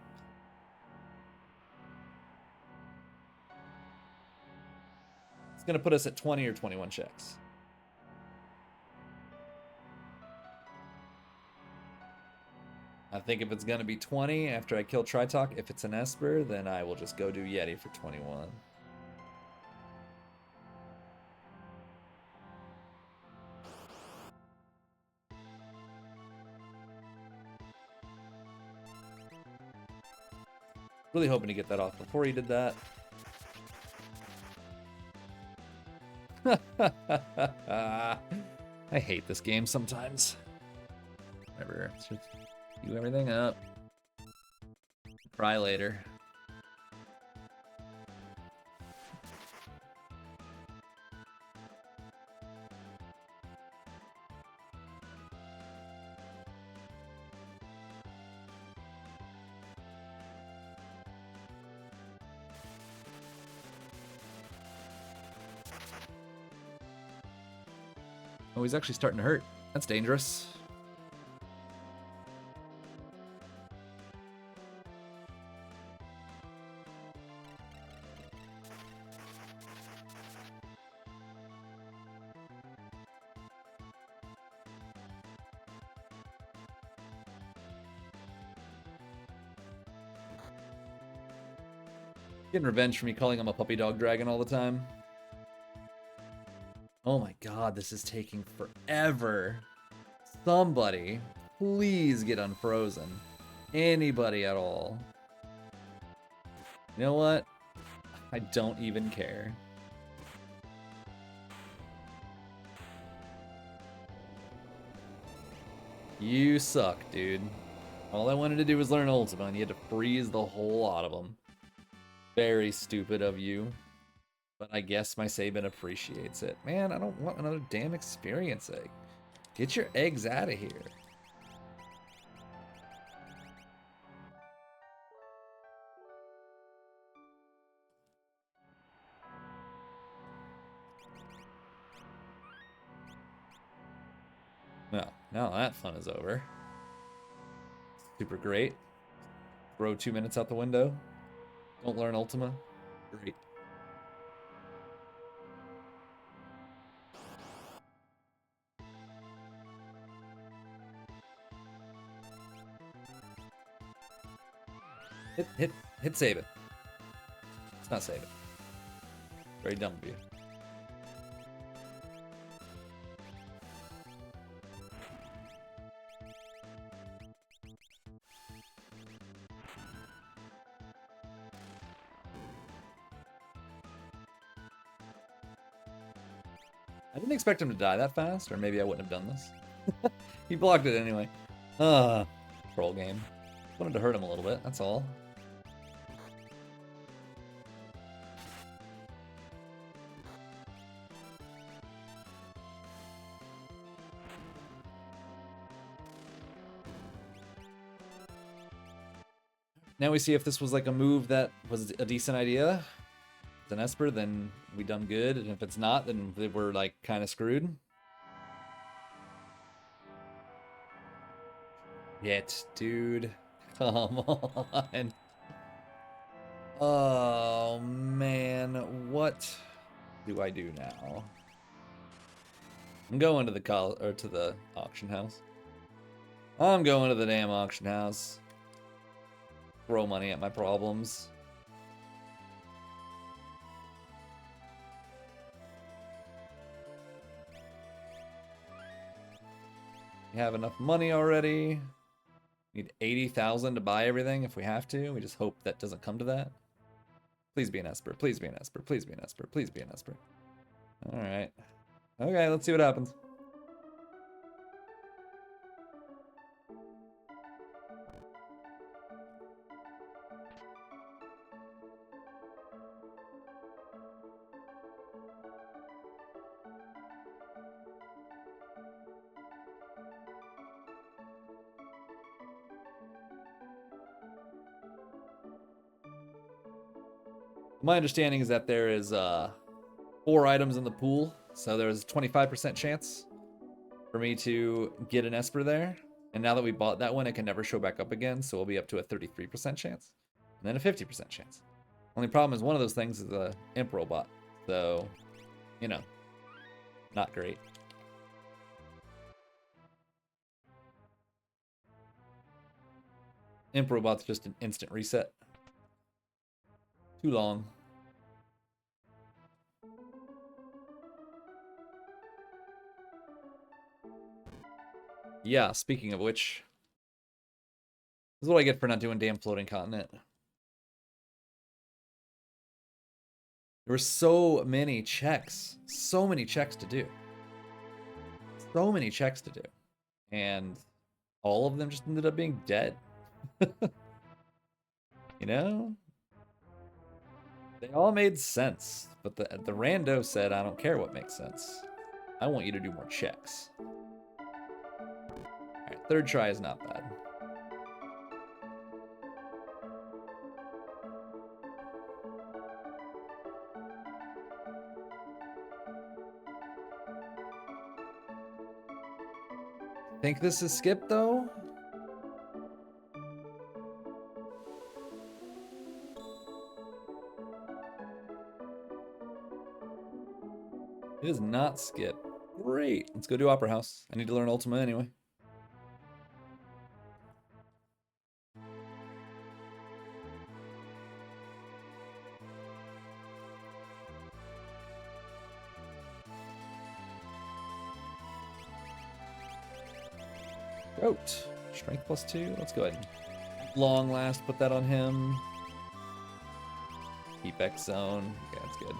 [SPEAKER 1] It's gonna put us at 20 or 21 checks. I think if it's gonna be 20 after I kill Tri-Talk, if it's an Esper, then I will just go do Yeti for 21. Really hoping to get that off before he did that. I hate this game sometimes. Whatever, let's just do everything up. Cry later. Oh, he's actually starting to hurt. That's dangerous. Getting revenge for me calling him a puppy dog dragon all the time. Oh my god, this is taking forever. Somebody, please get unfrozen. Anybody at all. You know what? I don't even care. You suck, dude. All I wanted to do was learn Ultima, and you had to freeze the whole lot of them. Very stupid of you. But I guess my Sabin appreciates it. Man, I don't want another damn experience egg. Get your eggs out of here. Well, now that fun is over. Super great. Throw 2 minutes out the window. Don't learn Ultima. Great. Hit save it. It's not save it. Very dumb of you. I didn't expect him to die that fast, or maybe I wouldn't have done this. He blocked it anyway. Troll game. Wanted to hurt him a little bit, that's all. Now we see if this was like a move that was a decent idea. If it's an Esper, then we done good, and if it's not, then we're like kind of screwed. Yet, dude. Come on. Oh man, what do I do now? I'm going to the auction house. I'm going to the damn auction house. Throw money at my problems. We have enough money already. Need 80,000 to buy everything if we have to. We just hope that doesn't come to that. Please be an Esper. Please be an Esper. Please be an Esper. Please be an Esper. All right. Okay, let's see what happens. My understanding is that there is 4 items in the pool, so there's a 25% chance for me to get an Esper there. And now that we bought that one, it can never show back up again, so we'll be up to a 33% chance. And then a 50% chance. Only problem is one of those things is a Imp Robot, so, you know, not great. Imp Robot's just an instant reset. Too long. Yeah, speaking of which, this is what I get for not doing damn Floating Continent. There were so many checks. So many checks to do. So many checks to do. And all of them just ended up being dead. You know? They all made sense, but the rando said, I don't care what makes sense. I want you to do more checks. Alright, third try is not bad. think this is skip though. It is not skip. Great. Let's go do Opera House. I need to learn Ultima anyway. Goat. Strength +2. Let's go ahead and long last, put that on him. Keep X zone. Yeah, that's good.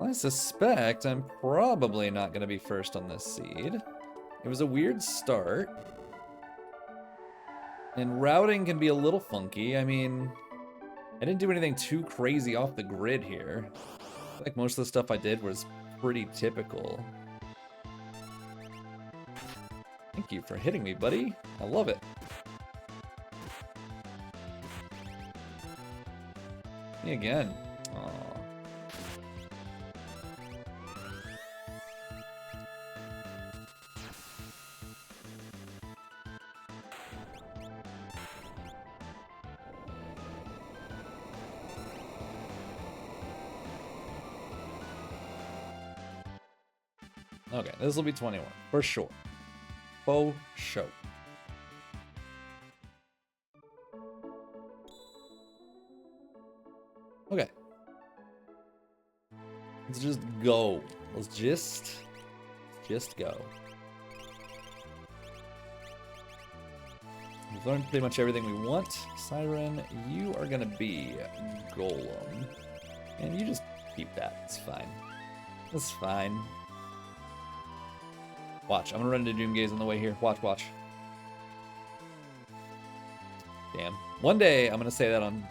[SPEAKER 1] I suspect I'm probably not going to be first on this seed. It was a weird start. And routing can be a little funky. I mean, I didn't do anything too crazy off the grid here. I feel like most of the stuff I did was pretty typical. Thank you for hitting me, buddy. I love it. Me again. Aw. Okay, this will be 21, for sure. For sure. Okay. Let's just go. Let's just go. We've learned pretty much everything we want. Siren, you are gonna be Golem. And you just keep that, it's fine. It's fine. Watch, I'm gonna run into Doomgaze on the way here. Watch, watch. Damn. One day, I'm gonna say that on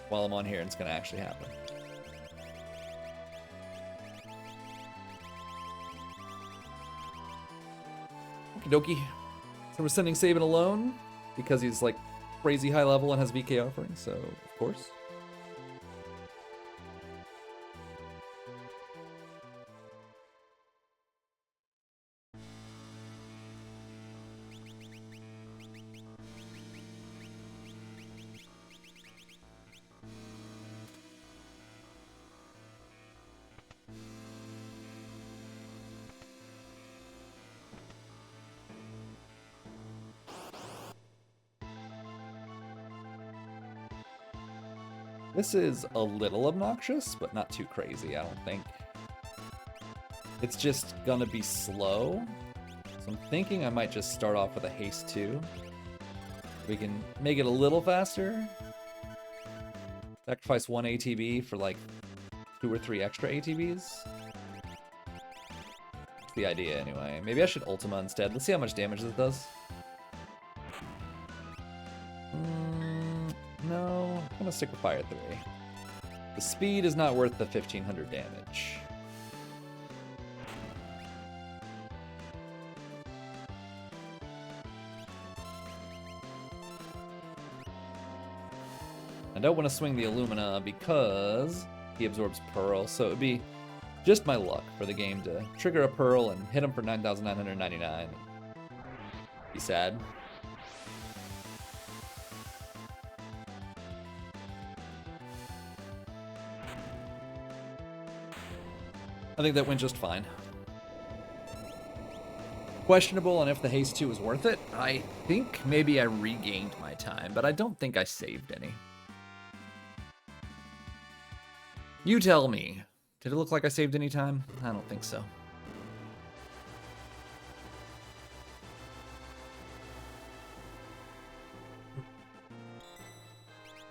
[SPEAKER 1] while I'm on here, and it's gonna actually happen. Okie dokie. So we're sending Sabin alone, because he's like crazy high level and has VK offering, so of course. This is a little obnoxious, but not too crazy, I don't think. It's just gonna be slow. So I'm thinking I might just start off with a haste 2. We can make it a little faster. Sacrifice 1 ATB for like 2 or 3 extra ATBs. That's the idea anyway. Maybe I should Ultima instead. Let's see how much damage this does. No, I'm gonna stick with Fire 3. The speed is not worth the 1500 damage. I don't want to swing the Illumina because he absorbs Pearl, so it would be just my luck for the game to trigger a Pearl and hit him for 9,999. Be sad. I think that went just fine. Questionable on if the haste 2 is worth it. I think maybe I regained my time, but I don't think I saved any. You tell me. Did it look like I saved any time? I don't think so.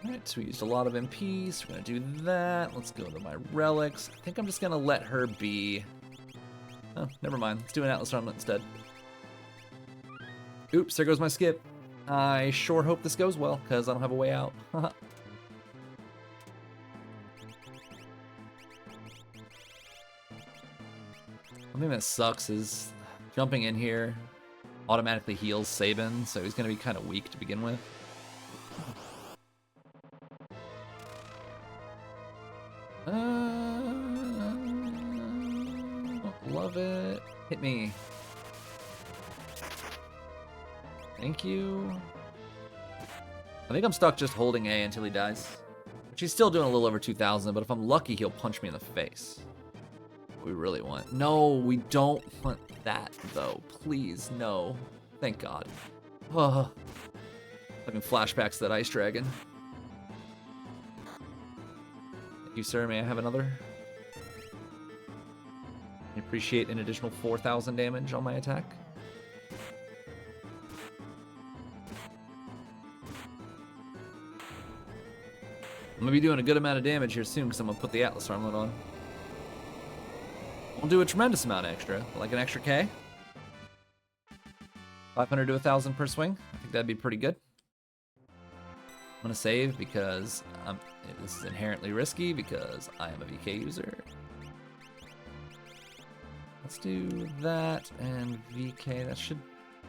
[SPEAKER 1] Alright, so we used a lot of MPs. We're gonna do that. Let's go to my relics. I think I'm just gonna let her be... Oh, never mind. Let's do an Atlas Armlet instead. Oops, there goes my skip. I sure hope this goes well, because I don't have a way out. One thing that sucks is jumping in here automatically heals Sabin, so he's gonna be kind of weak to begin with. love it. Hit me. Thank you. I think I'm stuck just holding A until he dies. Which he's still doing a little over 2,000, but if I'm lucky, he'll punch me in the face. What we really want. No, we don't want that, though. Please, no. Thank God. Oh, having flashbacks to that ice dragon. Thank you, sir. May I have another? I appreciate an additional 4,000 damage on my attack. I'm gonna be doing a good amount of damage here soon because I'm gonna put the Atlas armlet on. Won't do a tremendous amount extra, like an extra K. 500 to 1,000 per swing. I think that'd be pretty good. I'm gonna save because this is inherently risky because I am a VK user. Let's do that and VK. That should.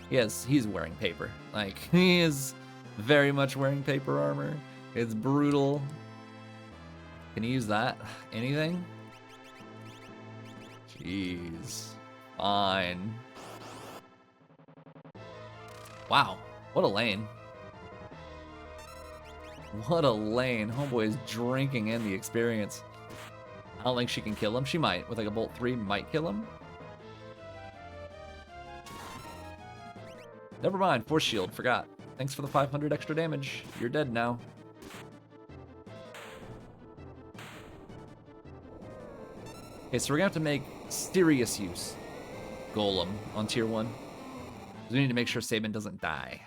[SPEAKER 1] He's wearing paper. Like he is very much wearing paper armor. It's brutal. Can you use that? Anything? Jeez. Fine. Wow. What a lane. What a lane. Homeboy is drinking in the experience. I don't think she can kill him. She might. With like a Bolt 3, might kill him. Never mind. Force shield. Forgot. Thanks for the 500 extra damage. You're dead now. Okay, so we're gonna have to make serious use Golem on tier 1. We need to make sure Sabin doesn't die.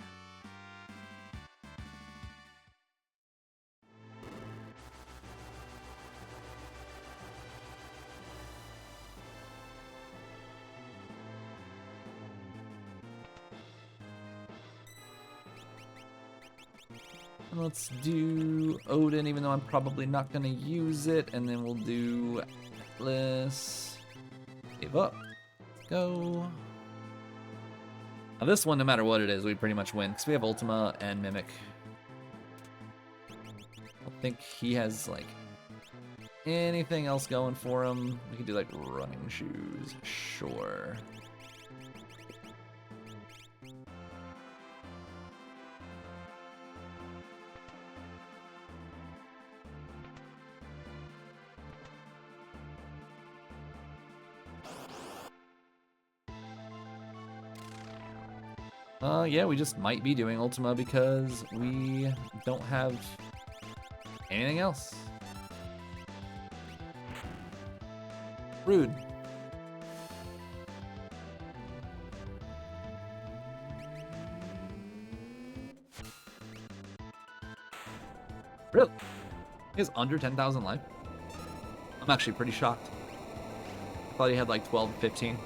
[SPEAKER 1] Let's do Odin, even though I'm probably not gonna use it, and then we'll do Atlas. Give up. Let's go. Now this one, no matter what it is, we pretty much win, because we have Ultima and Mimic. I don't think he has, like, anything else going for him. We can do, like, running shoes. Sure. Yeah, we just might be doing Ultima because we don't have anything else. Rude. Really? He has under 10,000 life? I'm actually pretty shocked. I thought he had like 12, 15.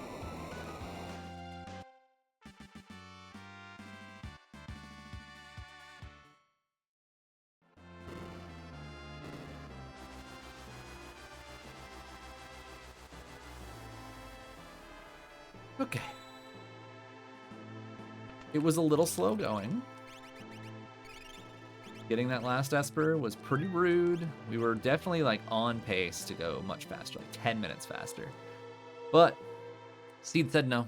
[SPEAKER 1] Okay. It was a little slow going. Getting that last Esper was pretty rude. We were definitely like on pace to go much faster, like 10 minutes faster. But Seed said no.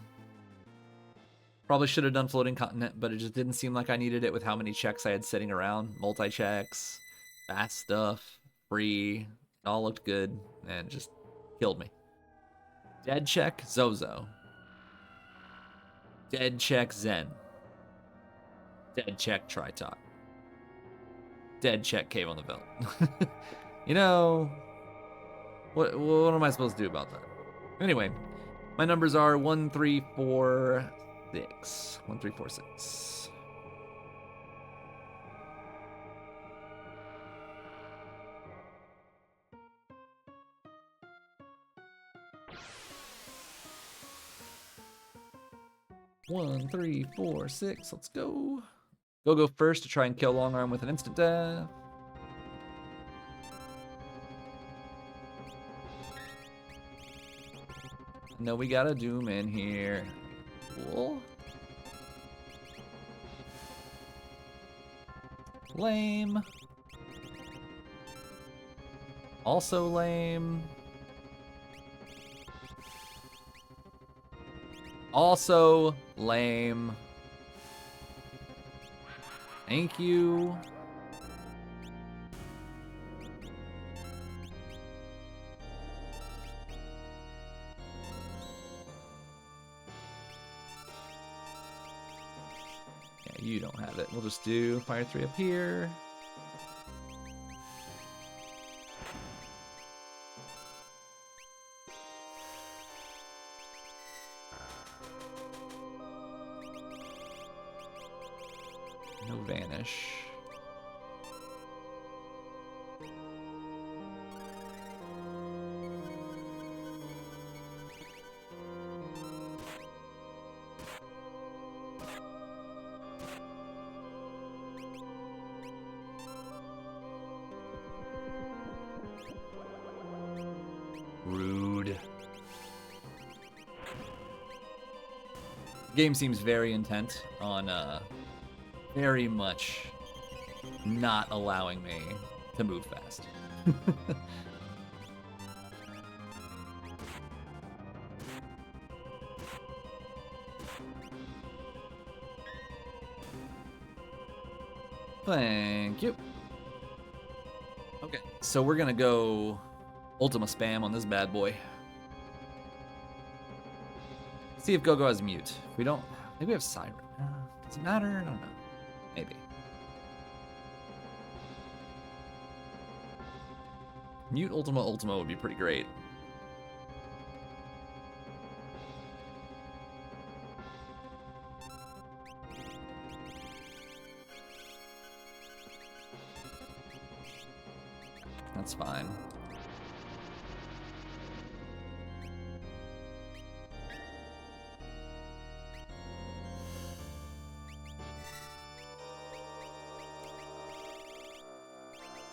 [SPEAKER 1] Probably should have done Floating Continent, but it just didn't seem like I needed it with how many checks I had sitting around. Multi-checks, fast stuff, free. It all looked good and just killed me. Dead check, Zozo. Dead check, Zen. Dead check, Tritok. Dead check, Cave on the Belt. You know, what am I supposed to do about that? Anyway, my numbers are 1, 3, 4, 6. 1, 3, 4, 6. One, 3, 4, 6. Let's go. Go first to try and kill Long Arm with an instant death. No, we got a Doom in here. Cool. Lame. Also lame. Also lame. Thank you. Yeah, you don't have it. We'll just do Fire 3 up here. No vanish. Rude. The game seems very intent on very much not allowing me to move fast. Thank you. Okay, so we're gonna go Ultima spam on this bad boy. See if Gogo has mute. If we don't, maybe we have Siren. Does it matter? I don't know. Maybe. Mute Ultima would be pretty great. That's fine.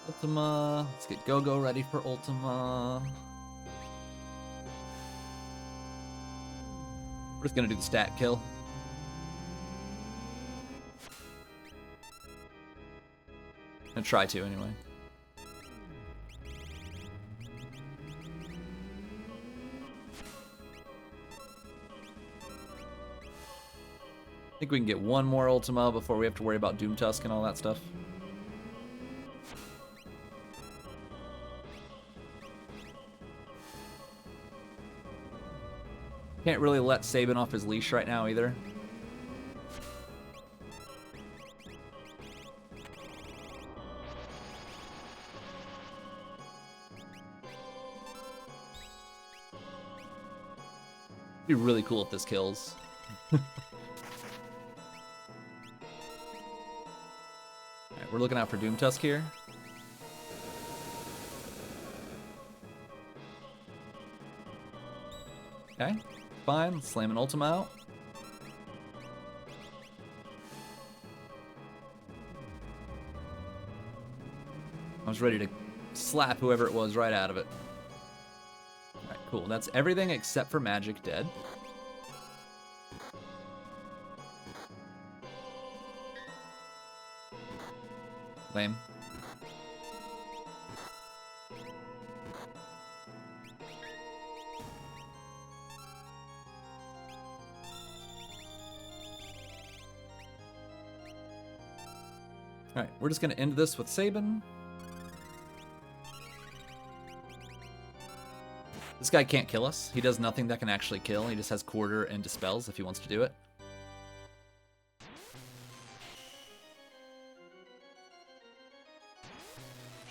[SPEAKER 1] Ultima. Let's get Gogo ready for Ultima. We're just gonna do the stat kill. Gonna try to anyway. I think we can get one more Ultima before we have to worry about Doom Tusk and all that stuff. Can't really let Sabin off his leash right now either. It'd be really cool if this kills. Alright, we're looking out for Doom Tusk here. Okay, fine. Slam an Ultima out. I was ready to slap whoever it was right out of it. Alright, cool. That's everything except for magic dead. Lame. Alright, we're just going to end this with Sabin. This guy can't kill us. He does nothing that can actually kill. He just has Quarter and Dispels if he wants to do it.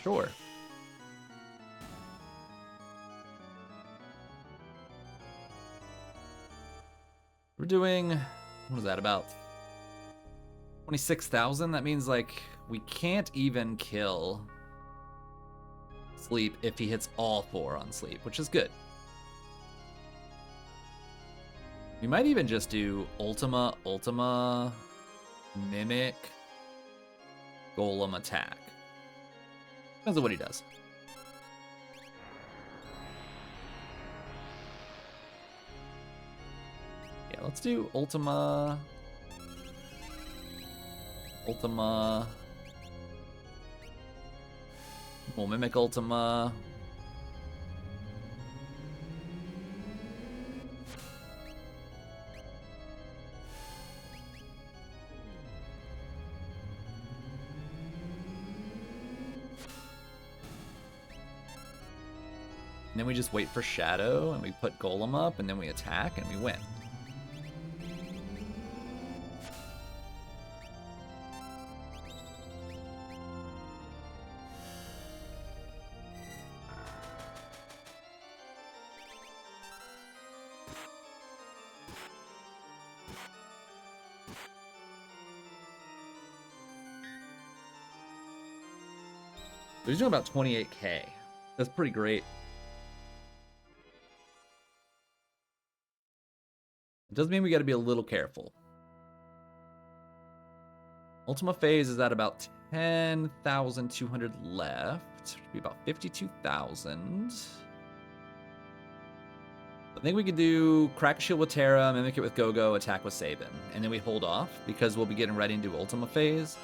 [SPEAKER 1] Sure. We're doing... what is that, about 26,000? That means, like, we can't even kill Sleep if he hits all 4 on Sleep, which is good. We might even just do Ultima, Mimic, Golem attack. Depends on what he does. Yeah, let's do Ultima. We'll Mimic Ultima. And then we just wait for Shadow, and we put Golem up, and then we attack, and we win. So he's doing about 28k. That's pretty great. It does mean we got to be a little careful. Ultima Phase is at about 10,200 left. Should be about 52,000. I think we could do Crack a Shield with Terra, Mimic it with Go-Go, attack with Sabin. And then we hold off because we'll be getting ready to do Ultima Phase.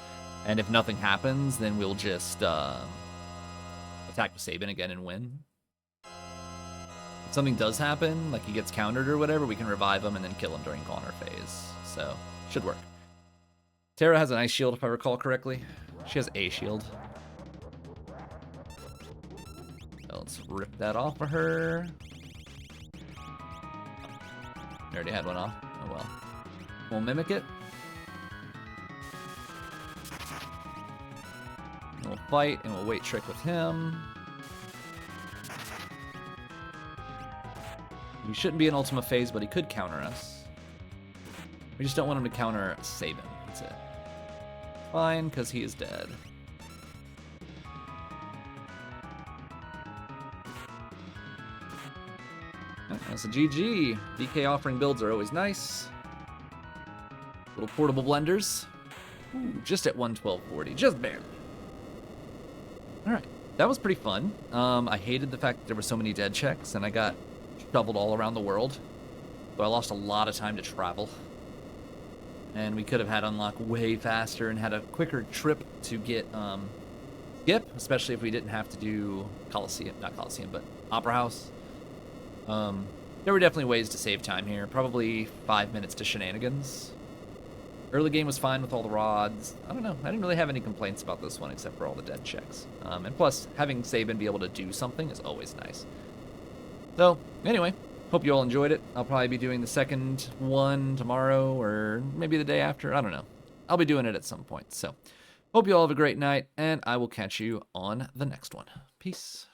[SPEAKER 1] And if nothing happens, then we'll just attack with Sabin again and win. If something does happen, like he gets countered or whatever, we can revive him and then kill him during Goner Phase. So, should work. Terra has an Ice Shield, if I recall correctly. She has a shield. So let's rip that off of her. I already had one off. Oh well. We'll Mimic it. And we'll fight, and we'll wait Trick with him. He shouldn't be in Ultima Phase, but he could counter us. We just don't want him to counter Sabin. That's it. Fine, because he is dead. That's a GG. DK offering builds are always nice. Little portable blenders. Ooh, just at 112.40, just barely. Alright, that was pretty fun. I hated the fact that there were so many dead checks, and I got shoveled all around the world. So I lost a lot of time to travel. And we could have had unlock way faster and had a quicker trip to get Skip, especially if we didn't have to do Coliseum, not Coliseum, but Opera House. There were definitely ways to save time here. Probably 5 minutes to shenanigans. Early game was fine with all the rods. I don't know. I didn't really have any complaints about this one except for all the dead checks. And plus, having Sabin be able to do something is always nice. So, anyway, hope you all enjoyed it. I'll probably be doing the second one tomorrow or maybe the day after. I don't know. I'll be doing it at some point. So, hope you all have a great night, and I will catch you on the next one. Peace.